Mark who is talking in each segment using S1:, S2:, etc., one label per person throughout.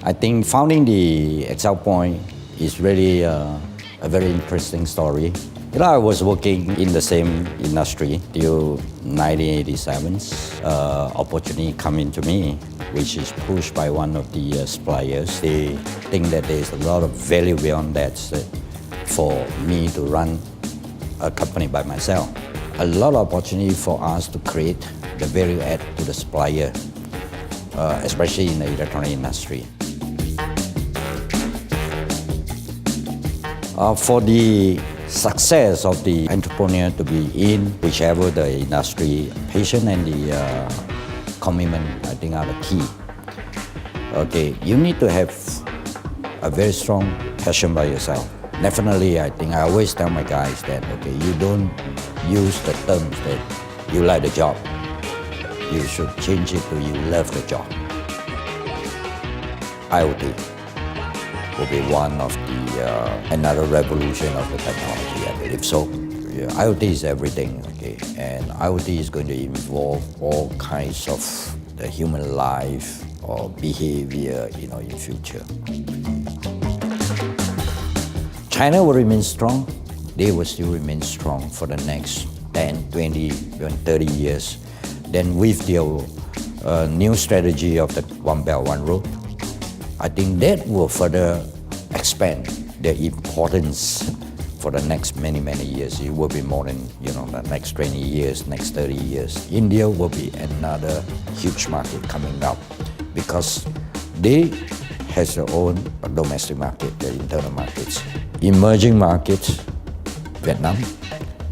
S1: I think founding the Excelpoint is really a very interesting story. I was working in the same industry till 1987. Opportunity come into me, which is pushed by one of the suppliers. They think that there's a lot of value beyond that for me to run a company by myself. A lot of opportunity for us to create the value add to the supplier, especially in the electronic industry. For the success of the entrepreneur to be in whichever the industry, patience and the commitment, I think, are the key. Okay, you need to have a very strong passion by yourself. Definitely, I think I always tell my guys that, okay, you don't use the terms that you like the job. You should change it to you love the job. IoT will be one of the another revolution of the technology, I believe so. Yeah, IoT is everything, okay, and IoT is going to involve all kinds of the human life or behavior, in future. China will remain strong. They will still remain strong for the next 10, 20, even 30 years. Then with the new strategy of the One Belt, One Road, I think that will further expand their importance for the next many, many years. It will be more than, the next 20 years, next 30 years. India will be another huge market coming up because they has their own domestic market, their internal markets. Emerging markets, Vietnam,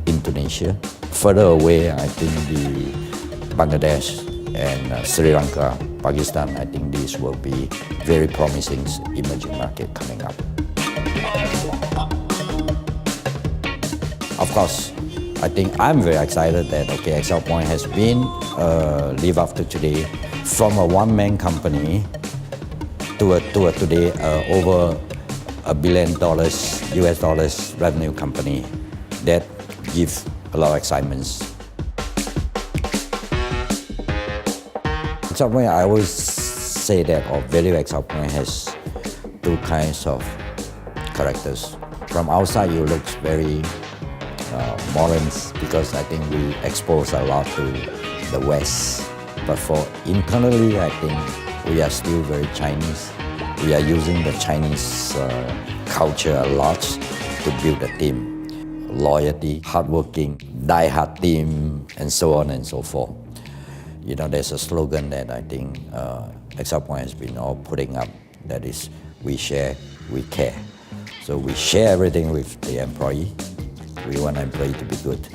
S1: Indonesia. Further away, I think the Bangladesh and Sri Lanka, Pakistan, I think these will be very promising emerging market coming up. Of course, I think I'm very excited that Excelpoint has been live up to today from a one-man company to today over $1 billion US dollars revenue company that gives a lot of excitement. Excelpoint, I always say that value Excelpoint has two kinds of characters. From outside, you look very modern because I think we expose a lot to the West. But for internally, I think we are still very Chinese. We are using the Chinese culture a lot to build a team. Loyalty, hardworking, die-hard team, and so on and so forth. There's a slogan that I think Excelpoint has been all putting up, that is, we share, we care. So we share everything with the employee. We want the employee to be good.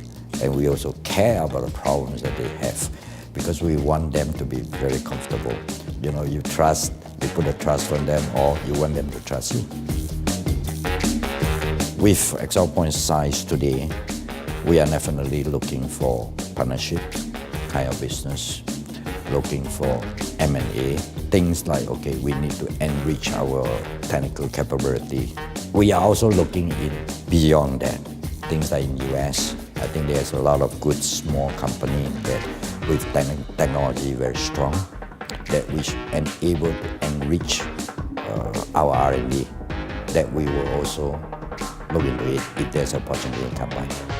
S1: And we also care about the problems that they have because we want them to be very comfortable. You trust, you put a trust on them, or you want them to trust you. With Excelpoint's size today, we are definitely looking for partnership kind of business, looking for M&A, things like, we need to enrich our technical capability. We are also looking in beyond that, things like in US. I think there's a lot of good small companies that with technology very strong, that we enable to enrich our R&D, that we will also look into it if there's an opportunity to come by.